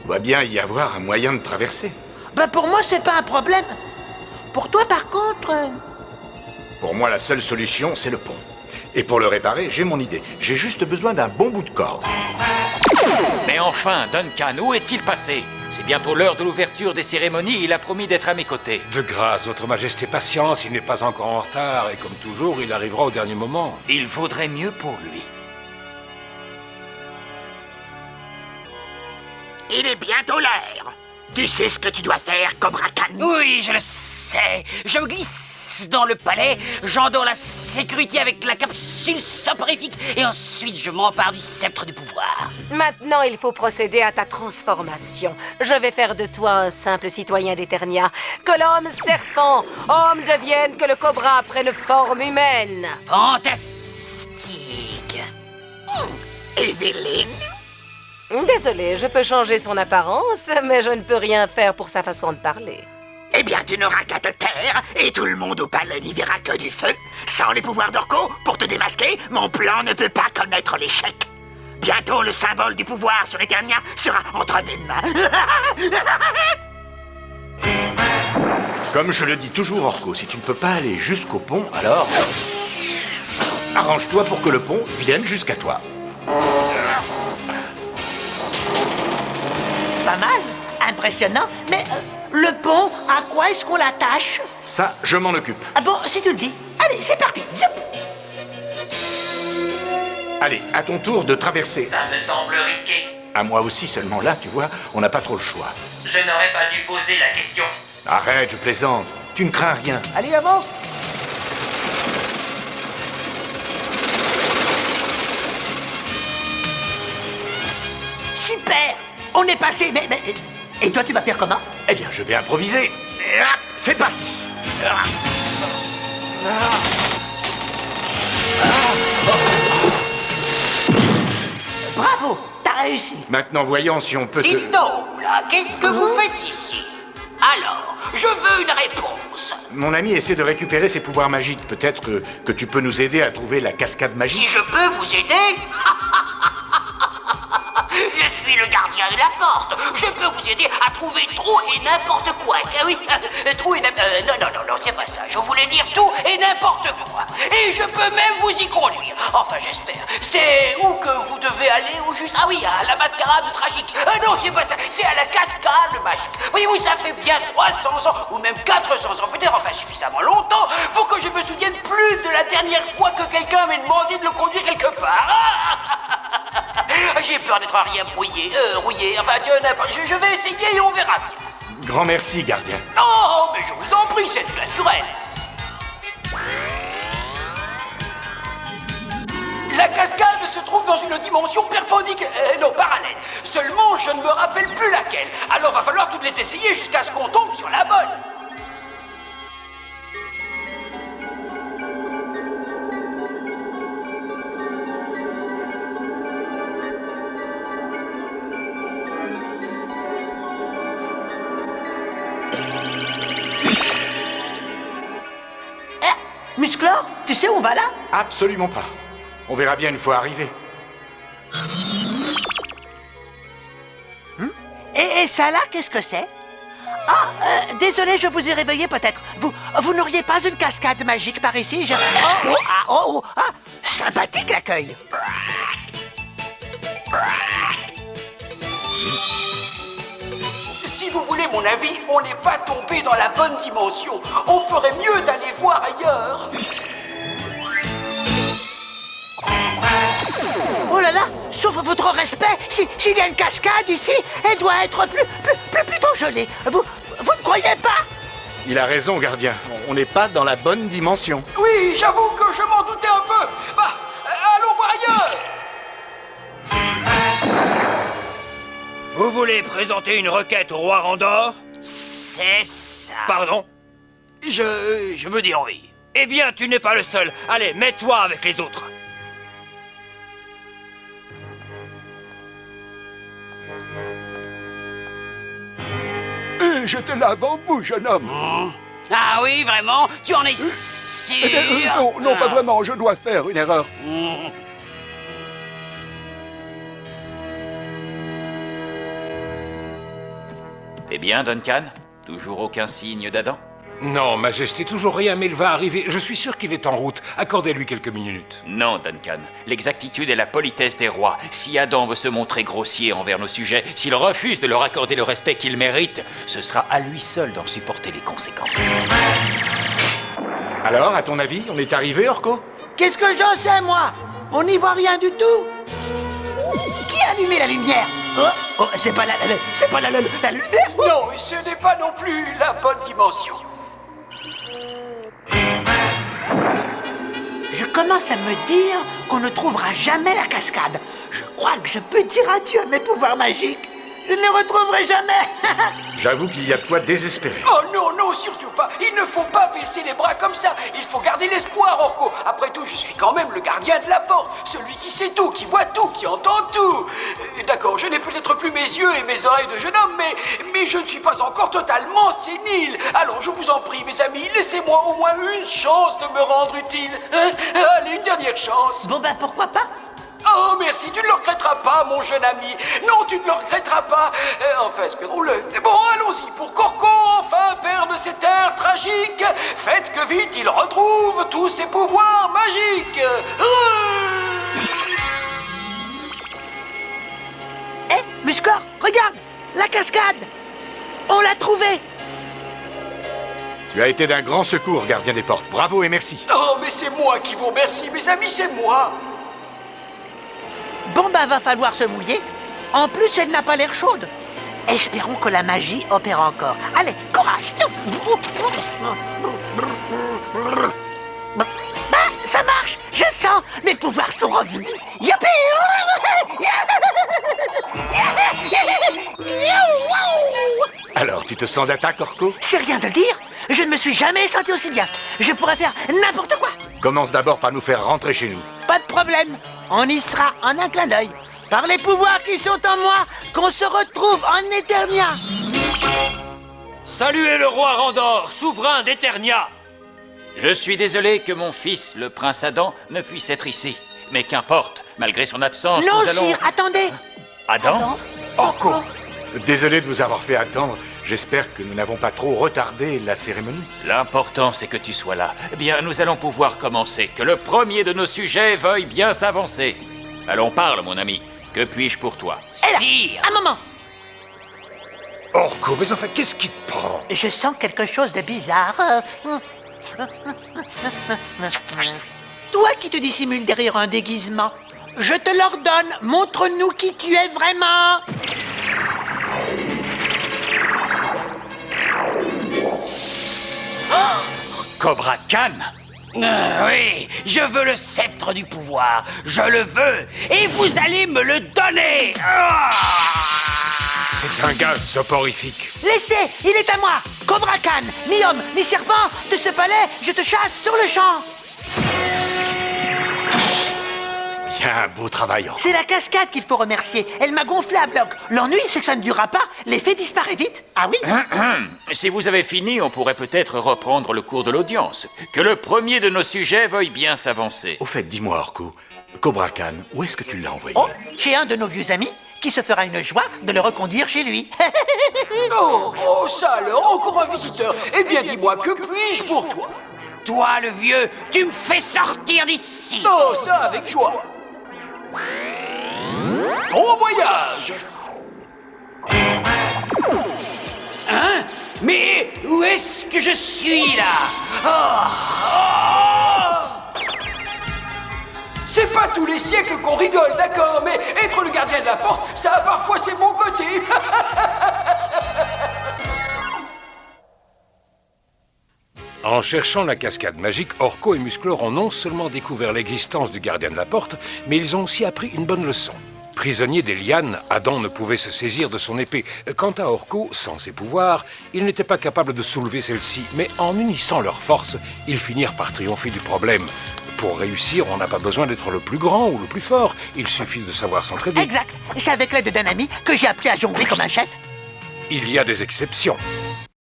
Doit bien y avoir un moyen de traverser. Bah pour moi, c'est pas un problème. Pour toi, par contre... Pour moi, la seule solution, c'est le pont. Et pour le réparer, j'ai mon idée. J'ai juste besoin d'un bon bout de corde. Mais enfin, Duncan, où est-il passé? C'est bientôt l'heure de l'ouverture des cérémonies, il a promis d'être à mes côtés. De grâce, votre majesté, patience, il n'est pas encore en retard, et comme toujours, il arrivera au dernier moment. Il vaudrait mieux pour lui. Il est bientôt l'heure. Tu sais ce que tu dois faire, Cobra Khan? Oui, je le sais. Je me glisse dans le palais, j'endors la sécurité avec la capsule soporifique et ensuite je m'empare du sceptre du pouvoir. Maintenant, il faut procéder à ta transformation. Je vais faire de toi un simple citoyen d'Eternia. Que l'homme serpent, homme devienne, que le cobra prenne forme humaine. Fantastique. Evelyne? Désolée, je peux changer son apparence, mais je ne peux rien faire pour sa façon de parler. Eh bien, tu n'auras qu'à te taire, et tout le monde au palais n'y verra que du feu. Sans les pouvoirs d'Orko, pour te démasquer, mon plan ne peut pas connaître l'échec. Bientôt, le symbole du pouvoir sur Eternia sera entre mes mains. Comme je le dis toujours, Orko, si tu ne peux pas aller jusqu'au pont, alors... arrange-toi pour que le pont vienne jusqu'à toi. Pas mal, impressionnant, mais le pont, à quoi est-ce qu'on l'attache? Ça, je m'en occupe. Ah bon, si tu le dis. Allez, c'est parti. Zip. Allez, à ton tour de traverser. Ça me semble risqué. À moi aussi, seulement là, tu vois, on n'a pas trop le choix. Je n'aurais pas dû poser la question. Arrête, je plaisante. Tu ne crains rien. Allez, avance. Super. On est passé, mais... Et toi, tu vas faire comment? Eh bien, je vais improviser. Et hop, c'est parti. Bravo, t'as réussi. Maintenant, voyons si on peut te... Dites donc, là, qu'est-ce que vous faites ici? Alors, je veux une réponse. Mon ami essaie de récupérer ses pouvoirs magiques. Peut-être que tu peux nous aider à trouver la cascade Si magique. je peux vous aider? Je suis le gardien de la porte. Je peux vous aider à trouver tout et n'importe quoi. Ah oui, tout et n'importe... non, c'est pas ça. Je voulais dire tout et n'importe quoi. Et je peux même vous y conduire. Enfin, j'espère. C'est où que vous devez aller ou juste... Ah oui, à la mascarade tragique. Non, c'est pas ça. C'est à la cascade magique. Voyez-vous, ça fait bien 300 ans ou même 400 ans, peut-être, enfin suffisamment longtemps pour que je me souvienne plus de la dernière fois que quelqu'un m'a demandé de le conduire quelque part. J'ai peur d'être rien rouillé, enfin, je vais essayer et on verra bien. Grand merci, gardien. Oh, mais je vous en prie, c'est naturel. La cascade se trouve dans une dimension perpendiculaire, non, parallèle. Seulement, je ne me rappelle plus laquelle. Alors, va falloir toutes les essayer jusqu'à ce qu'on tombe sur la bonne. Musclor, tu sais où on va là? Absolument pas. On verra bien une fois arrivé. Et ça là, qu'est-ce que c'est? Ah, désolé, je vous ai réveillé peut-être. Vous n'auriez pas une cascade magique par ici? Sympathique l'accueil. Si vous voulez mon avis, on n'est pas tombé dans la bonne dimension. On ferait mieux d'aller voir ailleurs. Oh là là, sauf votre respect, s'il y a une cascade ici, elle doit être plutôt gelée. Vous ne croyez pas? Il a raison, gardien. On n'est pas dans la bonne dimension. Oui, j'avoue que je m'en doutais un peu. Bah, allons voir ailleurs. Vous voulez présenter une requête au roi Randor? C'est ça. Pardon? Je veux dire oui. Eh bien, tu n'es pas le seul. Allez, mets-toi avec les autres. J'étais là avant vous, jeune homme. Ah oui, vraiment? Tu en es sûr? Non, pas vraiment, je dois faire une erreur. Eh bien, Duncan, toujours aucun signe d'Adam? Non, Majesté, toujours rien, mais il va arriver. Je suis sûr qu'il est en route. Accordez-lui quelques minutes. Non, Duncan. L'exactitude et la politesse des rois. Si Adam veut se montrer grossier envers nos sujets, s'il refuse de leur accorder le respect qu'ils méritent, ce sera à lui seul d'en supporter les conséquences. Alors, à ton avis, on est arrivé, Orko? Qu'est-ce que j'en sais, moi? On n'y voit rien du tout. Qui a allumé la lumière? Oh, c'est pas la lumière. Non, ce n'est pas non plus la bonne dimension. Je commence à me dire qu'on ne trouvera jamais la cascade. Je crois que je peux dire adieu à mes pouvoirs magiques. Je ne les retrouverai jamais. J'avoue qu'il y a de quoi désespérer. Oh non, non, surtout pas. Il ne faut pas baisser les bras comme ça. Il faut garder l'espoir, Orko. Après tout, je suis quand même le gardien de la porte. Celui qui sait tout, qui voit tout, qui entend tout. D'accord, je n'ai peut-être plus mes yeux et mes oreilles de jeune homme, mais je ne suis pas encore totalement sénile. Alors, je vous en prie, mes amis, laissez-moi au moins une chance de me rendre utile. Allez, une dernière chance. Bon ben, pourquoi pas? Oh, merci, tu ne le regretteras pas, mon jeune ami. Non, tu ne le regretteras pas. Enfin, espérons-le. Bon, allons-y, pour qu'Orko, enfin, père de ces terres tragiques, faites que vite il retrouve tous ses pouvoirs magiques. Hé, Musclor, regarde, la cascade. On l'a trouvée. Tu as été d'un grand secours, gardien des portes. Bravo et merci. Oh, mais c'est moi qui vous remercie, mes amis, c'est moi. Bon bah va falloir se mouiller. En plus, elle n'a pas l'air chaude. Espérons que la magie opère encore. Allez, courage. Bah, ça marche. Je le sens. Mes pouvoirs sont revenus. Youpi. Alors, tu te sens d'attaque, Orko? C'est rien de le dire. Je ne me suis jamais senti aussi bien. Je pourrais faire n'importe quoi. Commence d'abord par nous faire rentrer chez nous. Pas de problème. On y sera en un clin d'œil. Par les pouvoirs qui sont en moi, qu'on se retrouve en Eternia. Saluez le roi Randor, souverain d'Eternia. Je suis désolé que mon fils, le prince Adam, ne puisse être ici. Mais qu'importe, malgré son absence, Non, nous allons... sire, attendez. Adam? Orko? Désolé de vous avoir fait attendre. J'espère que nous n'avons pas trop retardé la cérémonie. L'important, c'est que tu sois là. Eh bien, nous allons pouvoir commencer. Que le premier de nos sujets veuille bien s'avancer. Allons, parle, mon ami. Que puis-je pour toi? Sire. Un moment. Orko, mais enfin, qu'est-ce qui te prend? Je sens quelque chose de bizarre. Toi qui te dissimules derrière un déguisement, je te l'ordonne, montre-nous qui tu es vraiment. Cobra Khan? Oui, je veux le sceptre du pouvoir. Je le veux. Et vous allez me le donner. C'est un gaz soporifique. Laissez, il est à moi. Cobra Khan, ni homme, ni serpent, de ce palais, je te chasse sur le champ. Bien, beau travail, Orko. C'est la cascade qu'il faut remercier. Elle m'a gonflé à bloc. L'ennui, c'est que ça ne durera pas. L'effet disparaît vite. Ah oui? Si vous avez fini, on pourrait peut-être reprendre le cours de l'audience. Que le premier de nos sujets veuille bien s'avancer. Au fait, dis-moi, Orko, Cobra Khan, où est-ce que tu l'as envoyé? Oh, chez un de nos vieux amis qui se fera une joie de le reconduire chez lui. Oh, ça alors, encore un visiteur. Eh bien, dis-moi, que puis-je pour toi? Toi, le vieux, tu me fais sortir d'ici. Oh, ça avec joie. Bon voyage. Hein? Mais où est-ce que je suis là? C'est pas tous les siècles qu'on rigole, d'accord, mais être le gardien de la porte, ça a parfois ses bons côtés. En cherchant la cascade magique, Orko et Musclor ont non seulement découvert l'existence du gardien de la porte, mais ils ont aussi appris une bonne leçon. Prisonnier des lianes, Adam ne pouvait se saisir de son épée. Quant à Orko, sans ses pouvoirs, il n'était pas capable de soulever celle-ci. Mais en unissant leurs forces, ils finirent par triompher du problème. Pour réussir, on n'a pas besoin d'être le plus grand ou le plus fort. Il suffit de savoir s'entraider. Exact. C'est avec l'aide d'un ami que j'ai appris à jongler comme un chef. Il y a des exceptions.